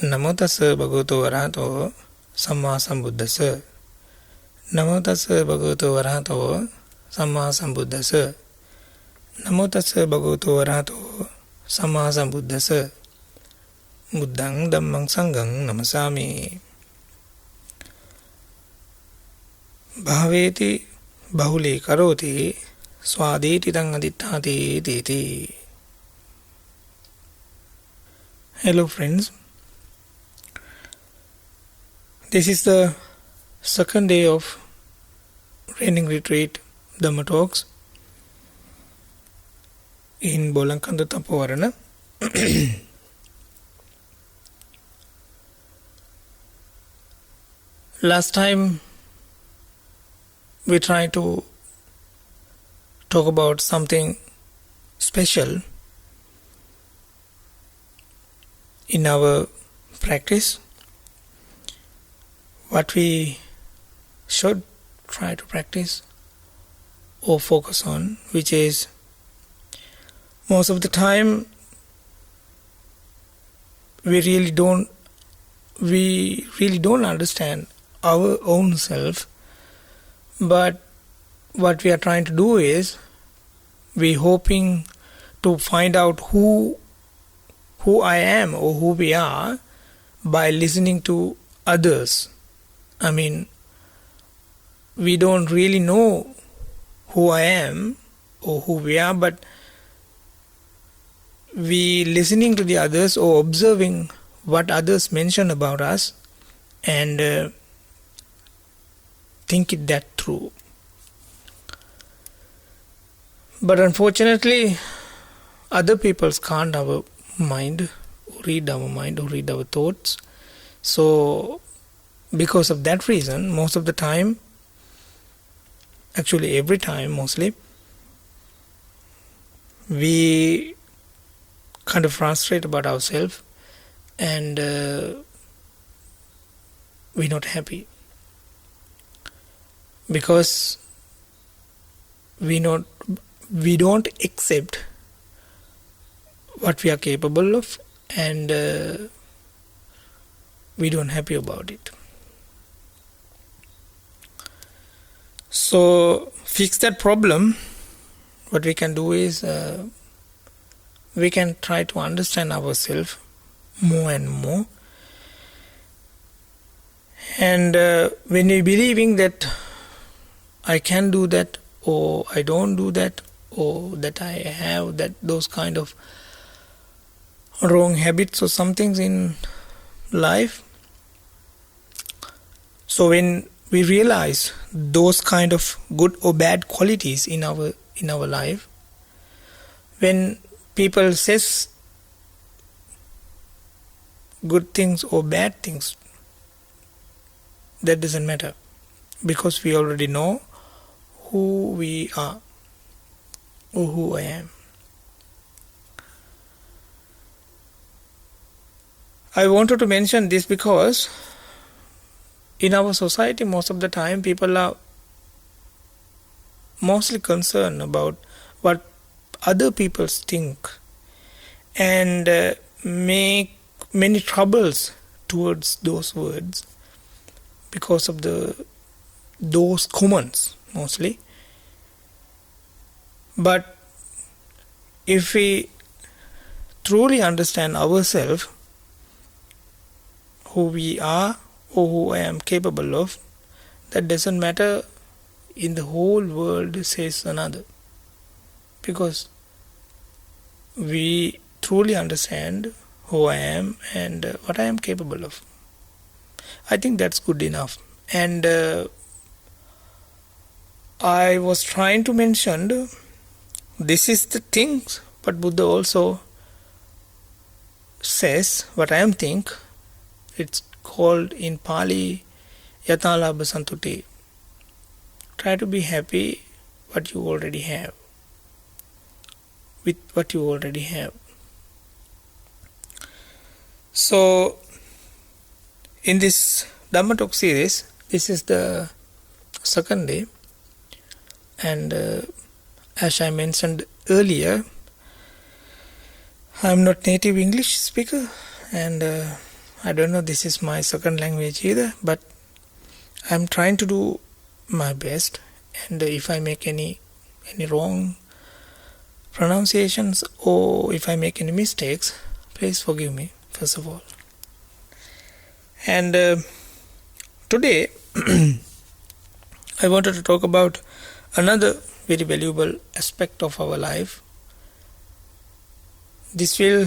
Namo tassa bhagavato arahato samma sambuddhassa. Namo tassa bhagavato arahato samma sambuddhassa. Namo tassa bhagavato arahato samma sambuddhassa. Buddhang dhammang sanghang namasami. Bhaveti bahule karoti swadeti tang adittati titi. Hello friends. This is the second day of training retreat Dhamma talks in bolankanda thapoarana. Last time we tried to talk about something special in our practice, what we should try to practice or focus on, which is most of the time we really don't understand our own self, but what we are trying to do is we hoping to find out who I am or who we are by listening to others. I mean, we don't really know who I am or who we are, but we listening to the others or observing what others mention about us and think it that true. But unfortunately, other people can't have a mind, read our mind or read our thoughts. So because of that reason, most of the time, actually every time mostly, we kind of frustrate about ourselves and we're not happy because we don't accept what we are capable of and we don't happy about it. So fix that problem. What we can do is we can try to understand ourselves more and more, and when we believing that I can do that or I don't do that or that I have those kind of wrong habits or some things in life, so when we realize those kind of good or bad qualities in our life, when people says good things or bad things, that doesn't matter because we already know who we are or who I am. I wanted to mention this because in our society most of the time people are mostly concerned about what other people think and make many troubles towards those words because of those comments mostly. But if we truly understand ourselves, who we are or who I am capable of, that doesn't matter in the whole world says another, because we truly understand who I am and what I am capable of. I think that's good enough. And I was trying to mention this is the things, but Buddha also says what I am think. It's called in Pali Yatalabha Santuti. Try to be happy what you already have, with what you already have. So in this Dhamma talk series, this is the second day, and as I mentioned earlier, I am not native English speaker and I don't know, this is my second language either, but I'm trying to do my best, and if I make any wrong pronunciations or if I make any mistakes, please forgive me, first of all. And today I wanted to talk about another very valuable aspect of our life. This will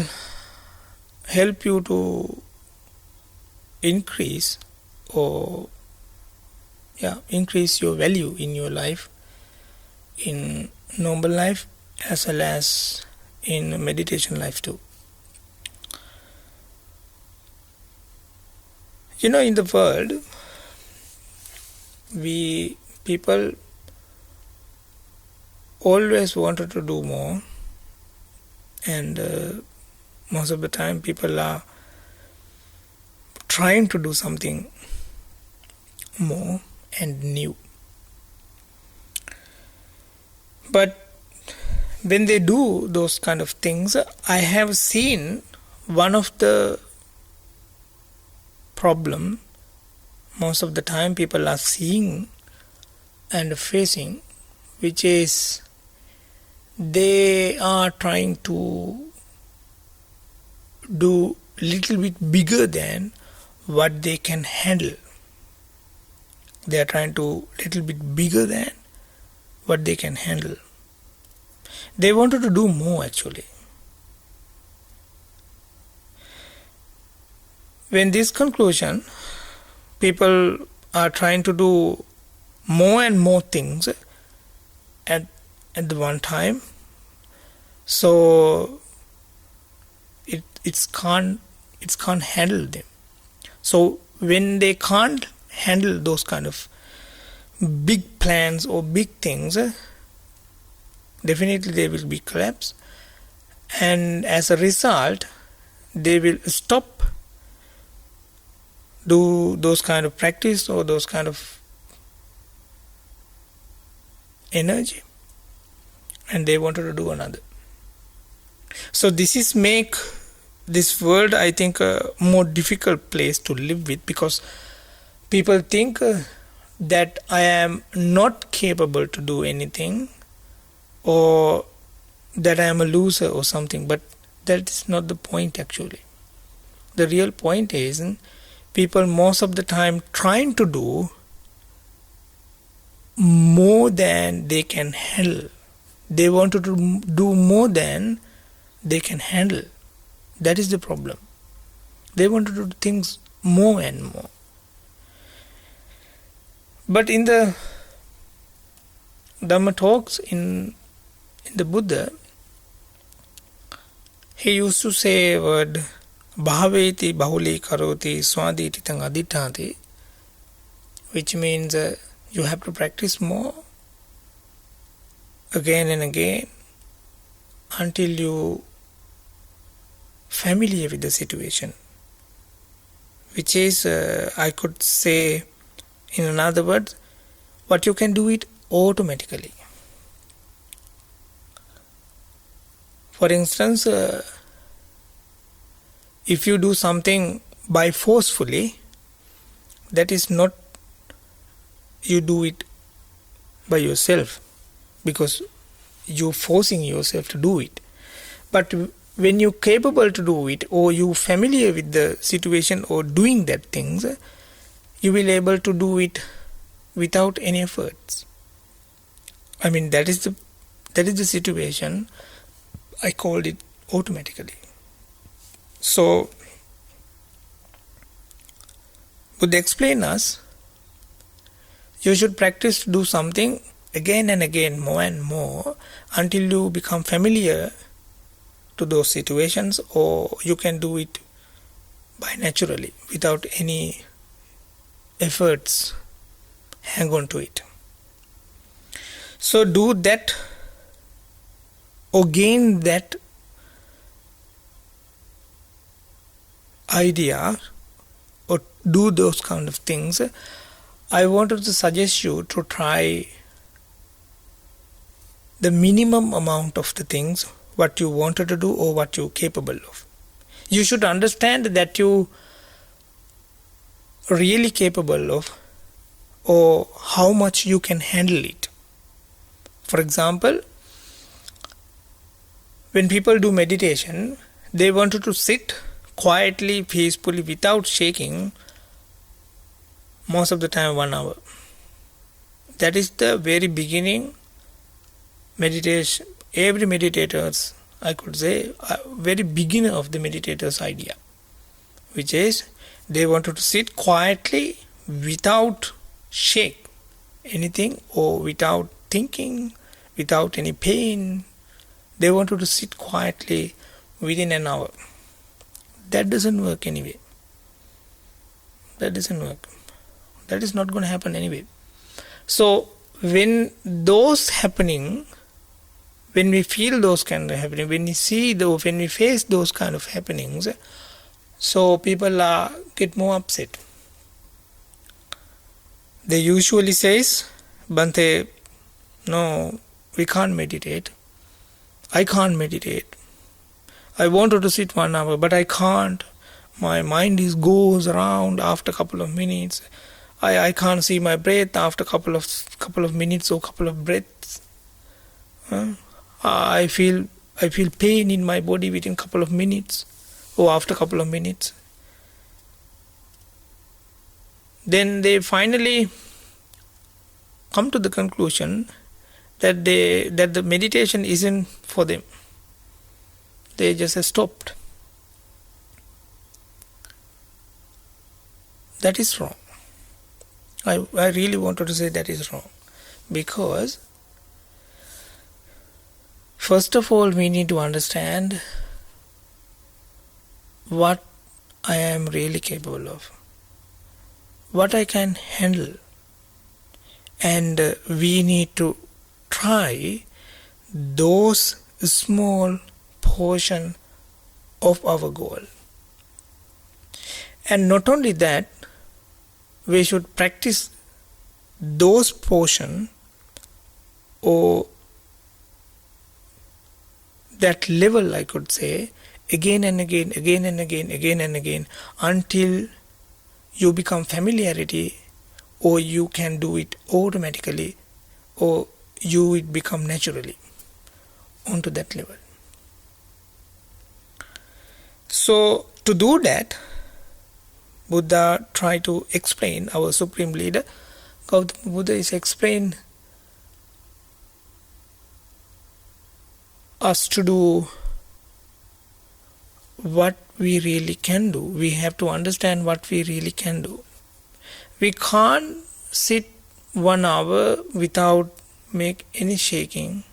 help you to increase your value in your life, in normal life as well as in meditation life too. In the world, people always wanted to do more, and most of the time people are trying to do something more and new. But when they do those kind of things, I have seen one of the problem most of the time people are seeing and facing, which is they are trying to do little bit bigger than what they can handle. They are trying to little bit bigger than what they can handle. They wanted to do more actually. When this conclusion, people are trying to do more and more things at the one time, so it can't handle them. So when they can't handle those kind of big plans or big things, definitely they will be collapsed, and as a result they will stop do those kind of practice or those kind of energy, and they wanted to do another. So this is make this world, I think, a more difficult place to live with, because people think that I am not capable to do anything, or that I am a loser or something, but that is not the point actually. The real point is people most of the time trying to do more than they can handle. They want to do more than they can handle. That is the problem. They want to do things more and more. But in the Dhamma talks in the Buddha, he used to say a word, bhaveti bahuli karoti swaditi tang aditati, which means you have to practice more again and again until you familiar with the situation, which is I could say in another word, what you can do it automatically. For instance, if you do something by forcefully, that is not you do it by yourself, because you're forcing yourself to do it. But when you're capable to do it, or you're familiar with the situation or doing that things, you will able to do it without any efforts. I mean, that is the situation. I called it automatically. So Buddha explain us, you should practice to do something again and again, more and more, until you become familiar to those situations, or you can do it by naturally without any efforts. Hang on to it. So do that, or gain that idea, or do those kind of things. I wanted to suggest you to try the minimum amount of the things what you wanted to do or what you're capable of. You should understand that you really capable of, or how much you can handle it. For example, when people do meditation, they wanted to sit quietly, peacefully, without shaking, most of the time 1 hour. That is the very beginning meditation. Every meditator's, I could say, very beginner of the meditator's idea, which is they wanted to sit quietly without shake anything, or without thinking, without any pain. They wanted to sit quietly within an hour. That doesn't work anyway. That doesn't work. That is not going to happen anyway. So when those happening, when we feel those kind of happening, when we see those, when we face those kind of happenings, so people get more upset. They usually says, Bante, no, we can't meditate. I can't meditate. I wanted to sit 1 hour, but I can't. My mind goes around after a couple of minutes. I can't see my breath after couple of minutes or couple of breaths. I feel pain in my body within couple of minutes or after couple of minutes. Then they finally come to the conclusion that the meditation isn't for them. They just stopped. That is wrong. I really wanted to say that is wrong, because first of all we need to understand what I am really capable of, what I can handle, and we need to try those small portion of our goal. And not only that, we should practice those portion or that level, I could say, again and again, again and again, again and again, until you become familiarity, or you can do it automatically, or you will become naturally onto that level. So to do that, Buddha tried to explain, our supreme leader, Gautama Buddha is explain us to do what we really can do. We have to understand what we really can do. We can't sit 1 hour without make any shaking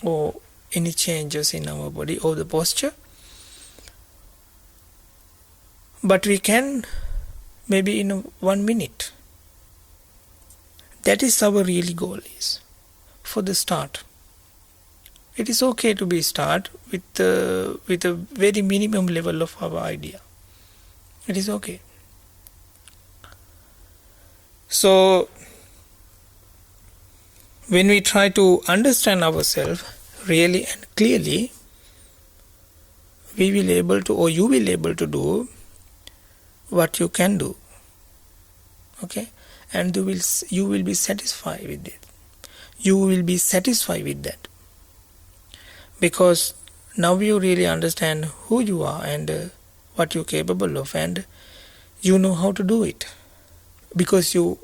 or any changes in our body or the posture. But we can maybe in 1 minute. That is our really goal is for the start. It is okay to be start with a very minimum level of our idea. It is okay. So when we try to understand ourselves really and clearly, we will able to, or you will able to do what you can do. Okay? And you will be satisfied with it. You will be satisfied with that. Because now you really understand who you are and what you're capable of, and you know how to do it. Because you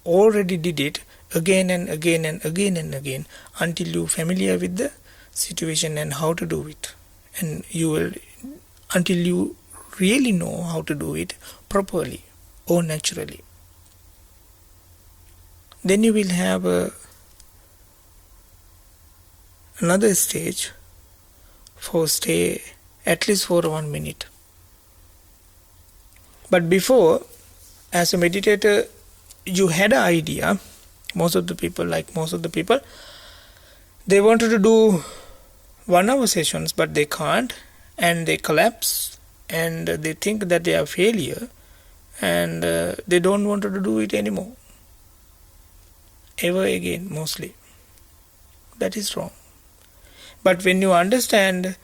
already did it again and again and again and again until you're familiar with the situation and how to do it. And you will, until you really know how to do it properly or naturally. Then you will have another stage for stay at least for 1 minute. But before, as a meditator, you had an idea. Most of the people, they wanted to do 1 hour sessions, but they can't, and they collapse, and they think that they are failure, and they don't want to do it anymore. Ever again, mostly. That is wrong. But when you understand,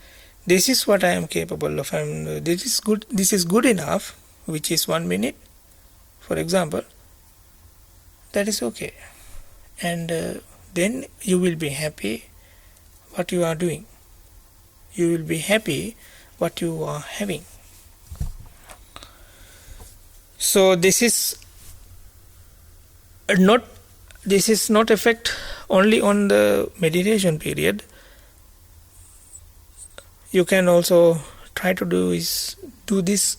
this is what I am capable of, and this is good enough, which is 1 minute for example, that is okay. And then you will be happy what you are doing. You will be happy what you are having. So this is not effect only on the meditation period. You can also try to do this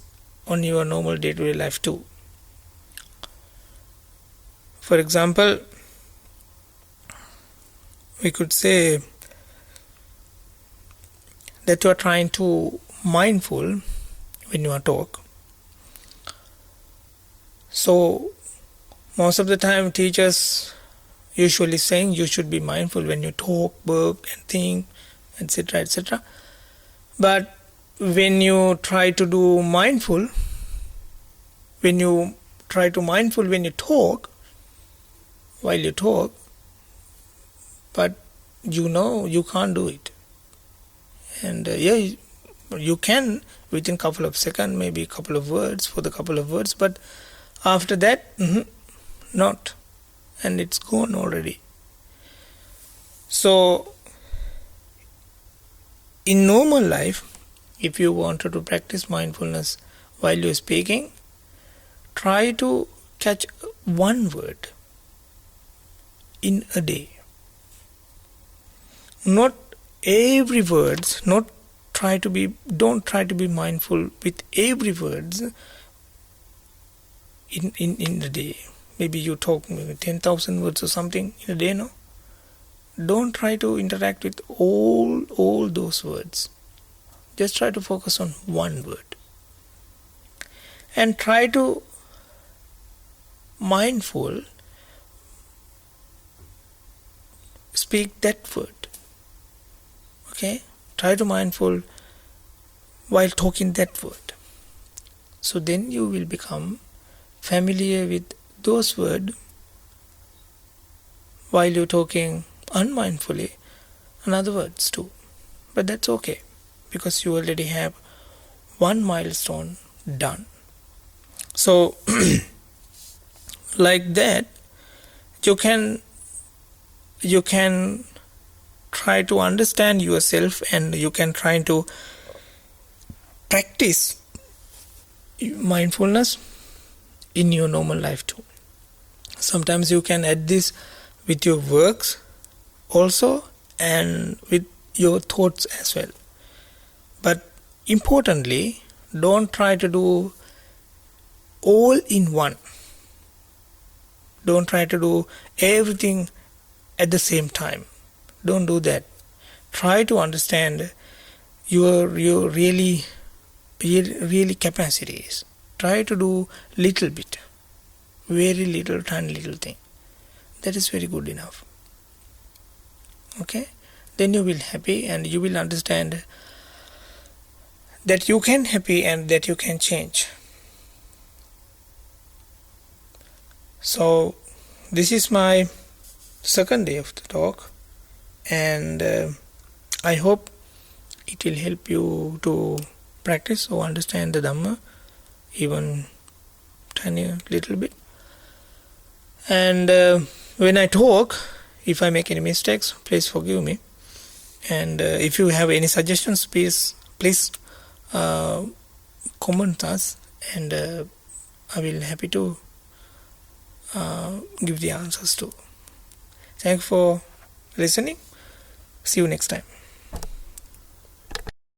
on your normal day-to-day life too. For example, we could say that you are trying to mindful when you are talk. So most of the time teachers usually saying you should be mindful when you talk, work and think, etc., etc. But when you try to do mindful, when you talk, while you talk, but you can't do it. And you can within couple of seconds, maybe couple of words, but after that, not. And it's gone already. So, in normal life, if you wanted to practice mindfulness while you're speaking, try to catch one word in a day. Not every words, don't try to be mindful with every words in the day. Maybe you talk maybe 10,000 words or something in a day, no? Don't try to interact with all those words. Just try to focus on one word. And try to mindful speak that word. Okay? Try to mindful while talking that word. So then you will become familiar with those words while you're talking unmindfully another words too. But that's okay, because you already have one milestone done. So like that, you can try to understand yourself, and you can try to practice mindfulness in your normal life too. Sometimes you can add this with your works also and with your thoughts as well. But importantly, don't try to do all in one. Don't try to do everything at the same time. Don't do that. Try to understand your really capacities. Try to do little bit, very little, tiny little thing. That is very good enough. Okay? Then you will happy, and you will understand that you can happy and that you can change. So this is my second day of the talk, and I hope it will help you to practice or understand the Dhamma even tiny little bit. And when I talk, if I make any mistakes, please forgive me. And if you have any suggestions, please comment us, and I will happy to give the answers too. Thank you for listening. See you next time.